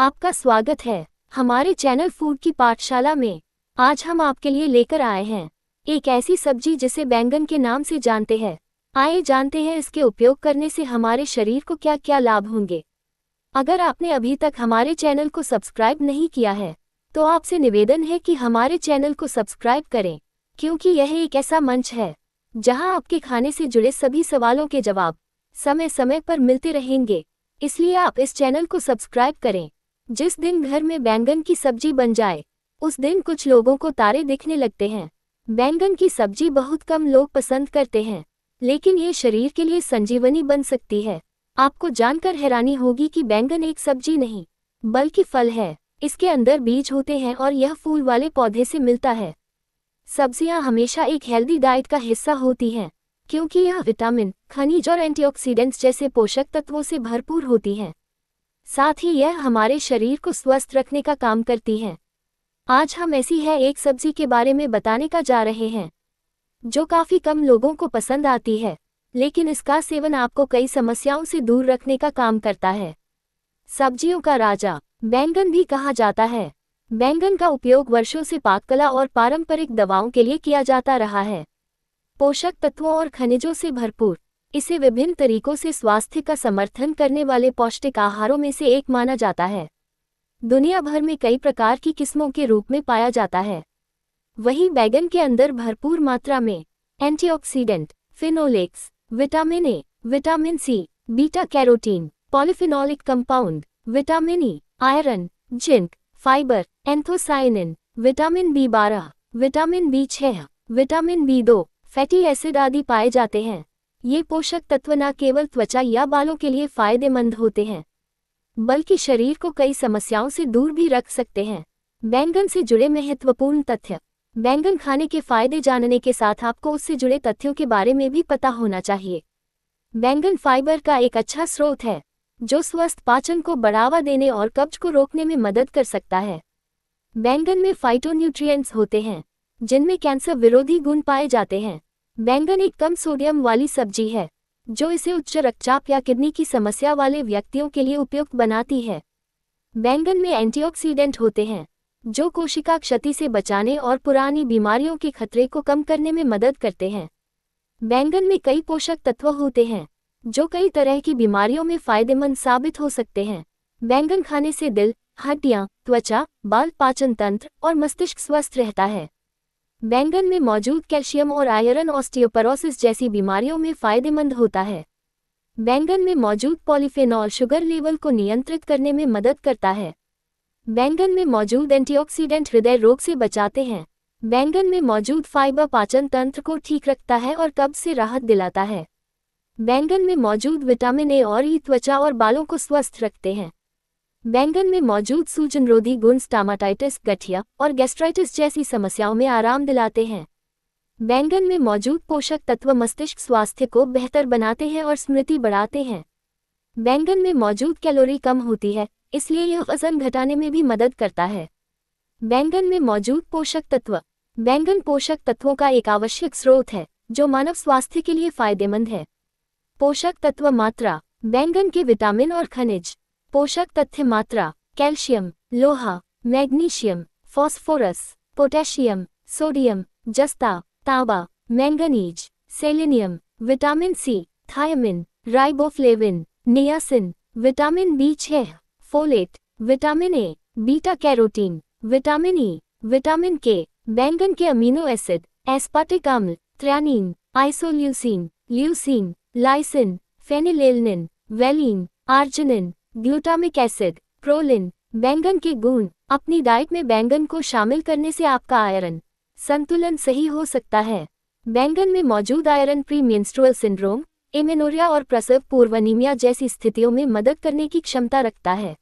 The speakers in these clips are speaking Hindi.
आपका स्वागत है हमारे चैनल फूड की पाठशाला में। आज हम आपके लिए लेकर आए हैं एक ऐसी सब्जी जिसे बैंगन के नाम से जानते हैं। आइए जानते हैं इसके उपयोग करने से हमारे शरीर को क्या क्या लाभ होंगे। अगर आपने अभी तक हमारे चैनल को सब्सक्राइब नहीं किया है तो आपसे निवेदन है कि हमारे चैनल को सब्सक्राइब करें, क्योंकि यह एक ऐसा मंच है जहां आपके खाने से जुड़े सभी सवालों के जवाब समय समय पर मिलते रहेंगे। इसलिए आप इस चैनल को सब्सक्राइब करें। जिस दिन घर में बैंगन की सब्जी बन जाए उस दिन कुछ लोगों को तारे दिखने लगते हैं। बैंगन की सब्जी बहुत कम लोग पसंद करते हैं, लेकिन ये शरीर के लिए संजीवनी बन सकती है। आपको जानकर हैरानी होगी कि बैंगन एक सब्जी नहीं बल्कि फल है। इसके अंदर बीज होते हैं और यह फूल वाले पौधे से मिलता है। सब्जियां हमेशा एक हेल्दी डाइट का हिस्सा होती हैं, क्योंकि यह विटामिन, खनिज और एंटीऑक्सीडेंट्स जैसे पोषक तत्वों से भरपूर होती हैं। साथ ही यह हमारे शरीर को स्वस्थ रखने का काम करती हैं। आज हम ऐसी है एक सब्जी के बारे में बताने का जा रहे हैं जो काफ़ी कम लोगों को पसंद आती है, लेकिन इसका सेवन आपको कई समस्याओं से दूर रखने का काम करता है। सब्जियों का राजा बैंगन भी कहा जाता है। बैंगन का उपयोग वर्षों से पाक कला और पारंपरिक दवाओं के लिए किया जाता रहा है। पोषक तत्वों और खनिजों से भरपूर इसे विभिन्न तरीकों से स्वास्थ्य का समर्थन करने वाले पौष्टिक आहारों में से एक माना जाता है। दुनिया भर में कई प्रकार की किस्मों के रूप में पाया जाता है। वहीं बैंगन के अंदर भरपूर मात्रा में antioxidant, Finolex, vitamin A, vitamin C, beta carotene, polyphenolic compound, vitamin E, iron, zinc, fibre, anthocyanin, vitamin B12, vitamin B6, vitamin बी2, fatty acid आदि पाए जाते हैं। ये पोषक तत्व न केवल त्वचा या बालों के लिए फायदेमंद होते हैं, बल्कि शरीर को कई समस्याओं से दूर भी रख सकते हैं। बैंगन से जुड़े महत्वपूर्ण तथ्य। बैंगन खाने के फायदे जानने के साथ आपको उससे जुड़े तथ्यों के बारे में भी पता होना चाहिए। बैंगन फाइबर का एक अच्छा स्रोत है जो स्वस्थ पाचन को बढ़ावा देने और कब्ज को रोकने में मदद कर सकता है। बैंगन में फाइटोन्यूट्रिएंट्स होते हैं जिनमें कैंसर विरोधी गुण पाए जाते हैं। बैंगन एक कम सोडियम वाली सब्जी है जो इसे उच्च रक्तचाप या किडनी की समस्या वाले व्यक्तियों के लिए उपयुक्त बनाती है। बैंगन में एंटीऑक्सीडेंट होते हैं जो कोशिका क्षति से बचाने और पुरानी बीमारियों के खतरे को कम करने में मदद करते हैं। बैंगन में कई पोषक तत्व होते हैं जो कई तरह की बीमारियों में फायदेमंद साबित हो सकते हैं। बैंगन खाने से दिल, हड्डियां, त्वचा, बाल, पाचन तंत्र और मस्तिष्क स्वस्थ रहता है। बैंगन में मौजूद कैल्शियम और आयरन ऑस्टियोपोरोसिस जैसी बीमारियों में फायदेमंद होता है। बैंगन में मौजूद पॉलीफेनॉल शुगर लेवल को नियंत्रित करने में मदद करता है। बैंगन में मौजूद एंटीऑक्सीडेंट हृदय रोग से बचाते हैं। बैंगन में मौजूद फाइबर पाचन तंत्र को ठीक रखता है और कब्ज से राहत दिलाता है। बैंगन में मौजूद विटामिन ए और ई त्वचा और बालों को स्वस्थ रखते हैं। बैंगन में मौजूद सूजनरोधी गुण स्टामाटाइटिस, गठिया और गैस्ट्राइटिस जैसी समस्याओं में आराम दिलाते हैं। बैंगन में मौजूद पोषक तत्व मस्तिष्क स्वास्थ्य को बेहतर बनाते हैं और स्मृति बढ़ाते हैं। बैंगन में मौजूद कैलोरी कम होती है, इसलिए यह वजन घटाने में भी मदद करता है। बैंगन में मौजूद पोषक तत्व। बैंगन पोषक तत्वों का एक आवश्यक स्रोत है जो मानव स्वास्थ्य के लिए फायदेमंद है। पोषक तत्व मात्रा। बैंगन के विटामिन और खनिज। पोषक तथ्य मात्रा: कैल्शियम, लोहा, मैग्नीशियम, फास्फोरस, पोटेशियम, सोडियम, जस्ता, तांबा, manganese, selenium, vitamin C, thiamine, riboflavin, niacin, vitamin बी6, folate, vitamin A, beta carotene, vitamin E, vitamin K. बैंगन के अमीनो एसिड: एस्पार्टिक अम्ल, threonine, isoleucine, leucine, lysine, phenylalanine, valine, arginine, glutamic acid, proline. बैंगन के गुण। अपनी डाइट में बैंगन को शामिल करने से आपका आयरन संतुलन सही हो सकता है। बैंगन में मौजूद iron premenstrual syndrome, amenorrhea और प्रसव पूर्व एनीमिया जैसी स्थितियों में मदद करने की क्षमता रखता है।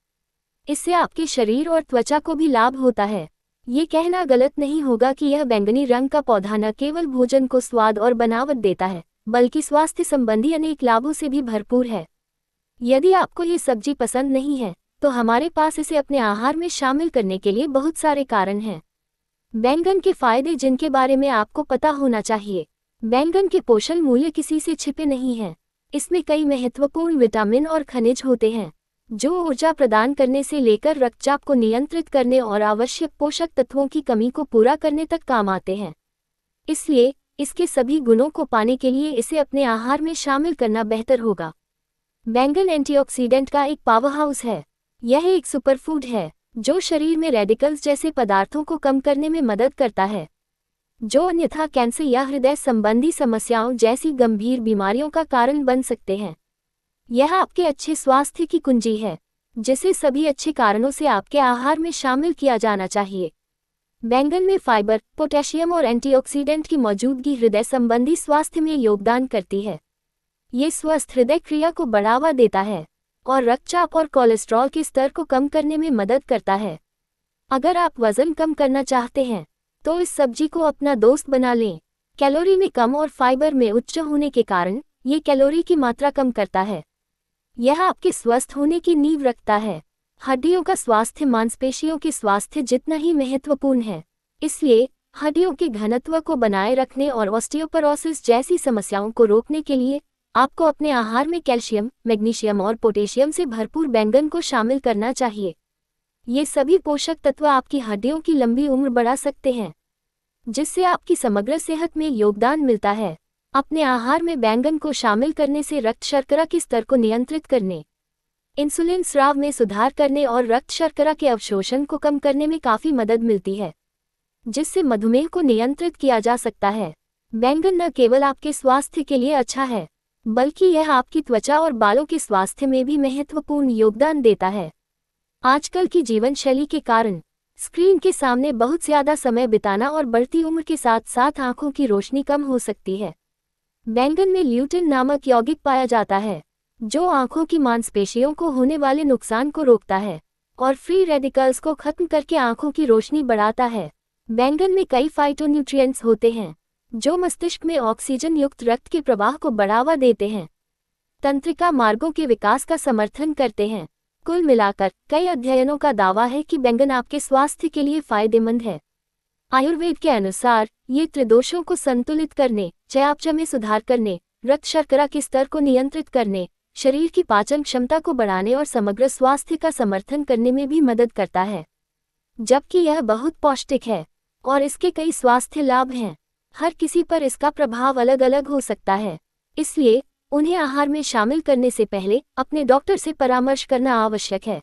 इससे आपके शरीर और त्वचा को भी लाभ होता है। ये कहना गलत नहीं होगा कि यह बैंगनी रंग का पौधा न केवल भोजन को स्वाद और बनावट देता है, बल्कि स्वास्थ्य संबंधी अनेक लाभों से भी भरपूर है। यदि आपको ये सब्जी पसंद नहीं है तो हमारे पास इसे अपने आहार में शामिल करने के लिए बहुत सारे कारण हैं। बैंगन के फायदे जिनके बारे में आपको पता होना चाहिए। बैंगन के पोषण मूल्य किसी से छिपे नहीं हैं। इसमें कई महत्वपूर्ण विटामिन और खनिज होते हैं जो ऊर्जा प्रदान करने से लेकर रक्तचाप को नियंत्रित करने और आवश्यक पोषक तत्वों की कमी को पूरा करने तक काम आते हैं। इसलिए इसके सभी गुणों को पाने के लिए इसे अपने आहार में शामिल करना बेहतर होगा। बैंगन एंटीऑक्सीडेंट का एक पावरहाउस है। यह एक सुपरफूड है जो शरीर में रेडिकल्स जैसे पदार्थों को कम करने में मदद करता है, जो अन्यथा कैंसर या हृदय संबंधी समस्याओं जैसी गंभीर बीमारियों का कारण बन सकते हैं। यह आपके अच्छे स्वास्थ्य की कुंजी है, जिसे सभी अच्छे कारणों से आपके आहार में शामिल किया जाना चाहिए। बैंगन में फाइबर, पोटेशियम और एंटीऑक्सीडेंट की मौजूदगी हृदय संबंधी स्वास्थ्य में योगदान करती है। ये स्वस्थ हृदय क्रिया को बढ़ावा देता है और रक्तचाप और कोलेस्ट्रॉल के स्तर को कम करने में मदद करता है। अगर आप वजन कम करना चाहते हैं तो इस सब्जी को अपना दोस्त बना लें। कैलोरी में कम और फाइबर में उच्च होने के कारण ये कैलोरी की मात्रा कम करता है। यह आपके स्वस्थ होने की नींव रखता है। हड्डियों का स्वास्थ्य मांसपेशियों के स्वास्थ्य जितना ही महत्वपूर्ण है, इसलिए हड्डियों के घनत्व को बनाए रखने और ऑस्टियोपोरोसिस जैसी समस्याओं को रोकने के लिए आपको अपने आहार में कैल्शियम, मैग्नीशियम और पोटेशियम से भरपूर बैंगन को शामिल करना चाहिए। ये सभी पोषक तत्व आपकी हड्डियों की लंबी उम्र बढ़ा सकते हैं, जिससे आपकी समग्र सेहत में योगदान मिलता है। अपने आहार में बैंगन को शामिल करने से रक्त शर्करा के स्तर को नियंत्रित करने, इंसुलिन स्राव में सुधार करने और रक्त शर्करा के अवशोषण को कम करने में काफ़ी मदद मिलती है, जिससे मधुमेह को नियंत्रित किया जा सकता है। बैंगन न केवल आपके स्वास्थ्य के लिए अच्छा है, बल्कि यह आपकी त्वचा और बालों के स्वास्थ्य में भी महत्वपूर्ण योगदान देता है। आजकल की जीवन शैली के कारण स्क्रीन के सामने बहुत ज़्यादा समय बिताना और बढ़ती उम्र के साथ साथ आंखों की रोशनी कम हो सकती है। बैंगन में ल्यूटिन नामक यौगिक पाया जाता है, जो आंखों की मांसपेशियों को होने वाले नुकसान को रोकता है और फ्री रेडिकल्स को खत्म करके आंखों की रोशनी बढ़ाता है। बैंगन में कई फाइटोन्यूट्रिएंट्स होते हैं जो मस्तिष्क में ऑक्सीजन युक्त रक्त के प्रवाह को बढ़ावा देते हैं, तंत्रिका मार्गों के विकास का समर्थन करते हैं। कुल मिलाकर कई अध्ययनों का दावा है कि बैंगन आपके स्वास्थ्य के लिए फायदेमंद है। आयुर्वेद के अनुसार ये त्रिदोषों को संतुलित करने, चयापचय में सुधार करने, रक्त शर्करा के स्तर को नियंत्रित करने, शरीर की पाचन क्षमता को बढ़ाने और समग्र स्वास्थ्य का समर्थन करने में भी मदद करता है। जबकि यह बहुत पौष्टिक है और इसके कई स्वास्थ्य लाभ हैं, हर किसी पर इसका प्रभाव अलग अलग हो सकता है, इसलिए उन्हें आहार में शामिल करने से पहले अपने डॉक्टर से परामर्श करना आवश्यक है।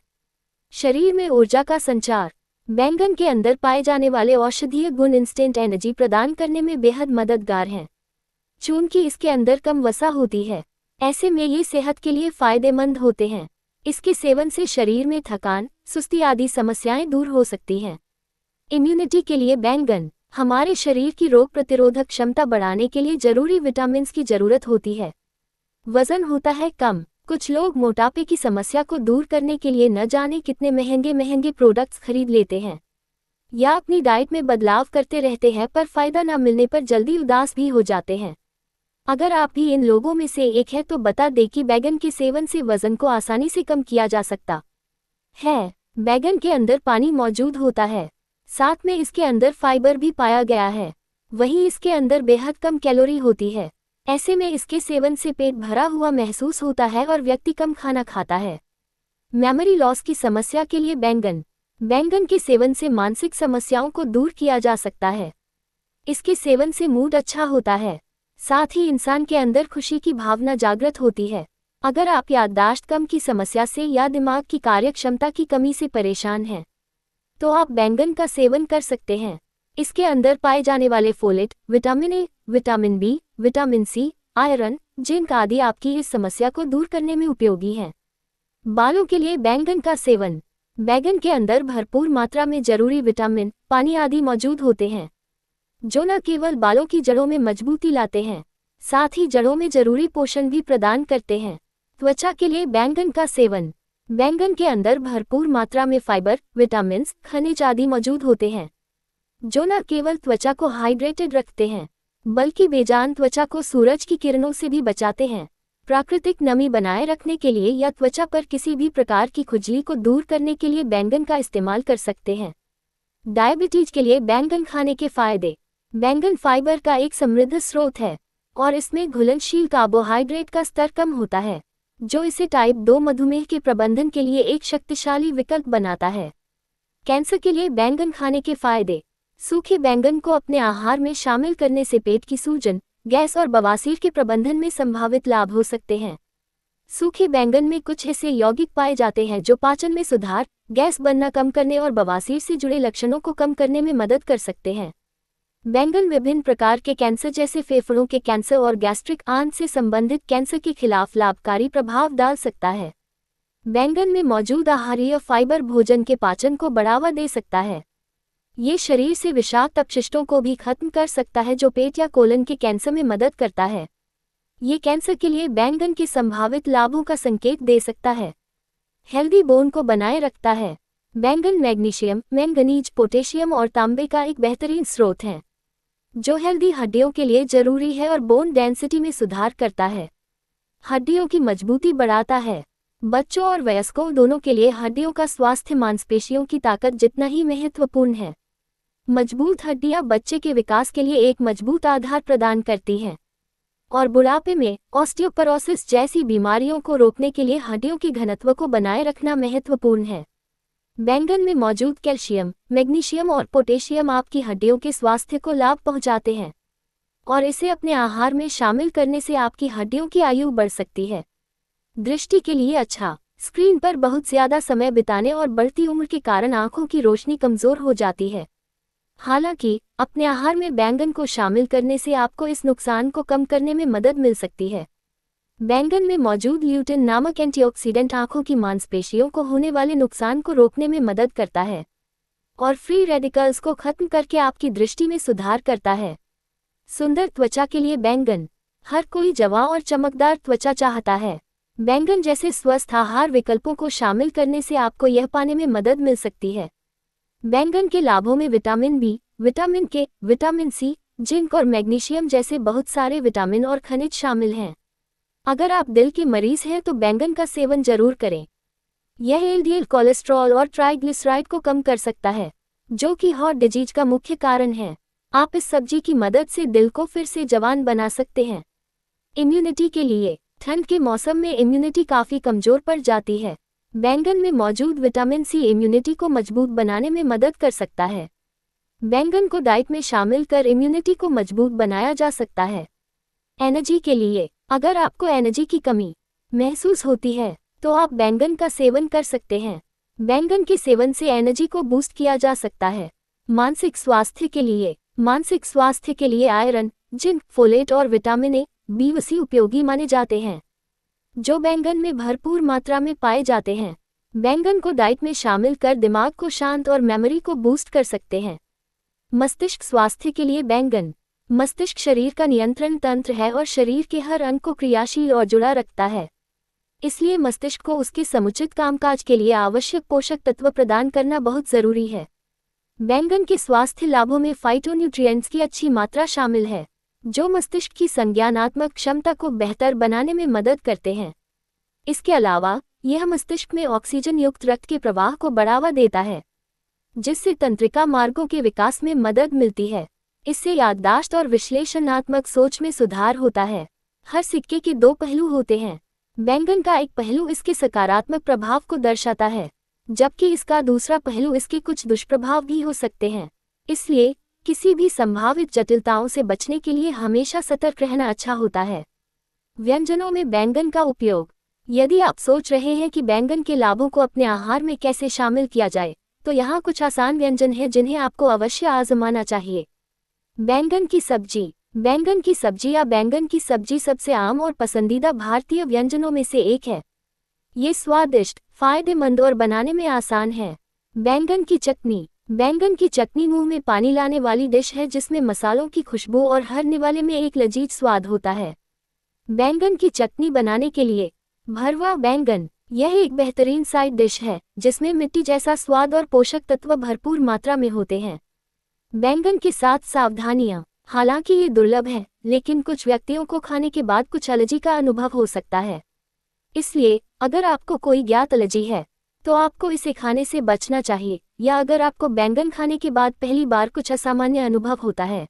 शरीर में ऊर्जा का संचार। बैंगन के अंदर पाए जाने वाले औषधीय गुण इंस्टेंट एनर्जी प्रदान करने में बेहद मददगार हैं। चूंकि इसके अंदर कम वसा होती है, ऐसे में ये सेहत के लिए फायदेमंद होते हैं। इसके सेवन से शरीर में थकान, सुस्ती आदि समस्याएं दूर हो सकती हैं। इम्यूनिटी के लिए बैंगन हमारे शरीर की रोग प्रतिरोधक क्षमता बढ़ाने के लिए जरूरी विटामिन की जरूरत होती है। वजन होता है कम। कुछ लोग मोटापे की समस्या को दूर करने के लिए न जाने कितने महंगे महंगे प्रोडक्ट्स खरीद लेते हैं या अपनी डाइट में बदलाव करते रहते हैं, पर फायदा न मिलने पर जल्दी उदास भी हो जाते हैं। अगर आप भी इन लोगों में से एक है तो बता दें कि बैंगन के सेवन से वजन को आसानी से कम किया जा सकता है। बैंगन के अंदर पानी मौजूद होता है, साथ में इसके अंदर फाइबर भी पाया गया है। वहीं इसके अंदर बेहद कम कैलोरी होती है। ऐसे में इसके सेवन से पेट भरा हुआ महसूस होता है और व्यक्ति कम खाना खाता है। मेमोरी लॉस की समस्या के लिए बैंगन के सेवन से मानसिक समस्याओं को दूर किया जा सकता है। इसके सेवन से मूड अच्छा होता है, साथ ही इंसान के अंदर खुशी की भावना जागृत होती है। अगर आप याददाश्त कम की समस्या से या दिमाग की कार्यक्षमता की कमी से परेशान हैं, तो आप बैंगन का सेवन कर सकते हैं। इसके अंदर पाए जाने वाले फोलेट, vitamin A, vitamin B, vitamin C, iron, zinc आदि आपकी इस समस्या को दूर करने में उपयोगी हैं। बालों के लिए बैंगन का सेवन। बैंगन के अंदर भरपूर मात्रा में जरूरी विटामिन, पानी आदि मौजूद होते हैं, जो न केवल बालों की जड़ों में मजबूती लाते हैं, साथ ही जड़ों में जरूरी पोषण भी प्रदान करते हैं। त्वचा के लिए बैंगन का सेवन। बैंगन के अंदर भरपूर मात्रा में फाइबर, विटामिन, खनिज आदि मौजूद होते हैं, जो न केवल त्वचा को हाइड्रेटेड रखते हैं, बल्कि बेजान त्वचा को सूरज की किरणों से भी बचाते हैं। प्राकृतिक नमी बनाए रखने के लिए या त्वचा पर किसी भी प्रकार की खुजली को दूर करने के लिए बैंगन का इस्तेमाल कर सकते हैं। डायबिटीज के लिए बैंगन खाने के फायदे। बैंगन फाइबर का एक समृद्ध स्रोत है और इसमें घुलनशील कार्बोहाइड्रेट का स्तर कम होता है, जो इसे टाइप 2 मधुमेह के प्रबंधन के लिए एक शक्तिशाली विकल्प बनाता है। कैंसर के लिए बैंगन खाने के फायदे। सूखे बैंगन को अपने आहार में शामिल करने से पेट की सूजन, गैस और बवासीर के प्रबंधन में संभावित लाभ हो सकते हैं। सूखे बैंगन में कुछ ऐसे यौगिक पाए जाते हैं जो पाचन में सुधार, गैस बनना कम करने और बवासीर से जुड़े लक्षणों को कम करने में मदद कर सकते हैं। बैंगन विभिन्न प्रकार के कैंसर जैसे फेफड़ों के कैंसर और गैस्ट्रिक आंत से संबंधित कैंसर के खिलाफ लाभकारी प्रभाव डाल सकता है। बैंगन में मौजूद आहारीय फाइबर भोजन के पाचन को बढ़ावा दे सकता है। ये शरीर से विषाक्त अपशिष्टों को भी खत्म कर सकता है जो पेट या कोलन के कैंसर में मदद करता है। ये कैंसर के लिए बैंगन के संभावित लाभों का संकेत दे सकता है। हेल्दी बोन को बनाए रखता है। बैंगन मैग्नीशियम, मैंगनीज, पोटेशियम और तांबे का एक बेहतरीन स्रोत है, जो हेल्दी हड्डियों के लिए जरूरी है और बोन डेंसिटी में सुधार करता है। हड्डियों की मजबूती बढ़ाता है। बच्चों और वयस्कों दोनों के लिए हड्डियों का स्वास्थ्य मांसपेशियों की ताकत जितना ही महत्वपूर्ण है। मजबूत हड्डियां बच्चे के विकास के लिए एक मजबूत आधार प्रदान करती हैं और बुढ़ापे में ऑस्टियोपोरोसिस जैसी बीमारियों को रोकने के लिए हड्डियों के घनत्व को बनाए रखना महत्वपूर्ण है। बैंगन में मौजूद कैल्शियम, मैग्नीशियम और पोटेशियम आपकी हड्डियों के स्वास्थ्य को लाभ पहुंचाते हैं और इसे अपने आहार में शामिल करने से आपकी हड्डियों की आयु बढ़ सकती है। दृष्टि के लिए अच्छा। स्क्रीन पर बहुत ज्यादा समय बिताने और बढ़ती उम्र के कारण आंखों की रोशनी कमजोर हो जाती है। हालांकि अपने आहार में बैंगन को शामिल करने से आपको इस नुकसान को कम करने में मदद मिल सकती है। बैंगन में मौजूद ल्यूटिन नामक एंटीऑक्सीडेंट आंखों की मांसपेशियों को होने वाले नुकसान को रोकने में मदद करता है और फ्री रेडिकल्स को खत्म करके आपकी दृष्टि में सुधार करता है। सुंदर त्वचा के लिए बैंगन। हर कोई जवां और चमकदार त्वचा चाहता है। बैंगन जैसे स्वस्थ आहार विकल्पों को शामिल करने से आपको यह पाने में मदद मिल सकती है। बैंगन के लाभों में विटामिन बी, विटामिन के, विटामिन सी, जिंक और मैग्नीशियम जैसे बहुत सारे विटामिन और खनिज शामिल हैं। अगर आप दिल के मरीज हैं तो बैंगन का सेवन जरूर करें। यह एलडीएल कोलेस्ट्रॉल और ट्राइग्लिसराइड को कम कर सकता है, जो कि हार्ट डिजीज का मुख्य कारण है। आप इस सब्जी की मदद से दिल को फिर से जवान बना सकते हैं। इम्यूनिटी के लिए। ठंड के मौसम में इम्यूनिटी काफ़ी कमज़ोर पड़ जाती है। बैंगन में मौजूद विटामिन सी इम्यूनिटी को मजबूत बनाने में मदद कर सकता है। बैंगन को डाइट में शामिल कर इम्यूनिटी को मजबूत बनाया जा सकता है। एनर्जी के लिए। अगर आपको एनर्जी की कमी महसूस होती है तो आप बैंगन का सेवन कर सकते हैं। बैंगन के सेवन से एनर्जी को बूस्ट किया जा सकता है। मानसिक स्वास्थ्य के लिए। मानसिक स्वास्थ्य के लिए आयरन, जिंक, फोलेट और विटामिन ए, बी उपयोगी माने जाते हैं, जो बैंगन में भरपूर मात्रा में पाए जाते हैं। बैंगन को डाइट में शामिल कर दिमाग को शांत और मेमोरी को बूस्ट कर सकते हैं। मस्तिष्क स्वास्थ्य के लिए बैंगन। मस्तिष्क शरीर का नियंत्रण तंत्र है और शरीर के हर अंग को क्रियाशील और जुड़ा रखता है। इसलिए मस्तिष्क को उसके समुचित कामकाज के लिए आवश्यक पोषक तत्व प्रदान करना बहुत जरूरी है। बैंगन के स्वास्थ्य लाभों में फाइटोन्यूट्रिएंट्स की अच्छी मात्रा शामिल है, जो मस्तिष्क की संज्ञानात्मक क्षमता को बेहतर बनाने में मदद करते हैं। इसके अलावा यह मस्तिष्क में ऑक्सीजन युक्त रक्त के प्रवाह को बढ़ावा देता है, जिससे तंत्रिका मार्गों के विकास में मदद मिलती है। इससे याददाश्त और विश्लेषणात्मक सोच में सुधार होता है। हर सिक्के के दो पहलू होते हैं। बैंगन का एक पहलू इसके सकारात्मक प्रभाव को दर्शाता है, जबकि इसका दूसरा पहलू इसके कुछ दुष्प्रभाव भी हो सकते हैं। इसलिए किसी भी संभावित जटिलताओं से बचने के लिए हमेशा सतर्क रहना अच्छा होता है। व्यंजनों में बैंगन का उपयोग। यदि आप सोच रहे हैं कि बैंगन के लाभों को अपने आहार में कैसे शामिल किया जाए, तो यहाँ कुछ आसान व्यंजन हैं जिन्हें आपको अवश्य आजमाना चाहिए। बैंगन की सब्जी। बैंगन की सब्जी या बैंगन की सब्जी सबसे आम और पसंदीदा भारतीय व्यंजनों में से एक है। ये स्वादिष्ट, फायदेमंद और बनाने में आसान है। बैंगन की चटनी। बैंगन की चटनी मुंह में पानी लाने वाली डिश है जिसमें मसालों की खुशबू और हर निवाले में एक लजीज स्वाद होता है। बैंगन की चटनी बनाने के लिए। भरवा बैंगन। यह एक बेहतरीन साइड डिश है जिसमें मिट्टी जैसा स्वाद और पोषक तत्व भरपूर मात्रा में होते हैं। बैंगन के साथ सावधानियां। हालांकि ये दुर्लभ है, लेकिन कुछ व्यक्तियों को खाने के बाद कुछ एलर्जी का अनुभव हो सकता है। इसलिए अगर आपको कोई ज्ञात एलर्जी है तो आपको इसे खाने से बचना चाहिए, या अगर आपको बैंगन खाने के बाद पहली बार कुछ असामान्य अनुभव होता है।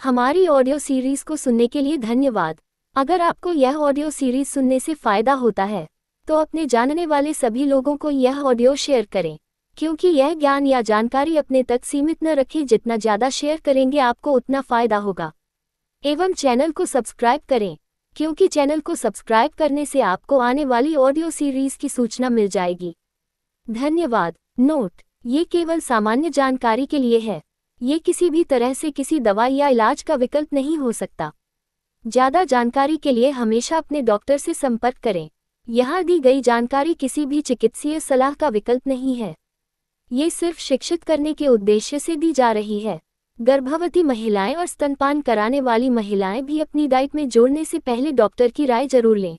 हमारी ऑडियो सीरीज को सुनने के लिए धन्यवाद। अगर आपको यह ऑडियो सीरीज सुनने से फायदा होता है तो अपने जानने वाले सभी लोगों को यह ऑडियो शेयर करें, क्योंकि यह ज्ञान या जानकारी अपने तक सीमित न रखें। जितना ज़्यादा शेयर करेंगे आपको उतना फायदा होगा। एवं चैनल को सब्सक्राइब करें, क्योंकि चैनल को सब्सक्राइब करने से आपको आने वाली ऑडियो सीरीज की सूचना मिल जाएगी। धन्यवाद। नोट: ये केवल सामान्य जानकारी के लिए है। ये किसी भी तरह से किसी दवा या इलाज का विकल्प नहीं हो सकता। ज़्यादा जानकारी के लिए हमेशा अपने डॉक्टर से संपर्क करें। यहाँ दी गई जानकारी किसी भी चिकित्सीय सलाह का विकल्प नहीं है। ये सिर्फ शिक्षित करने के उद्देश्य से दी जा रही है। गर्भवती महिलाएं और स्तनपान कराने वाली महिलाएं भी अपनी डाइट में जोड़ने से पहले डॉक्टर की राय जरूर लें।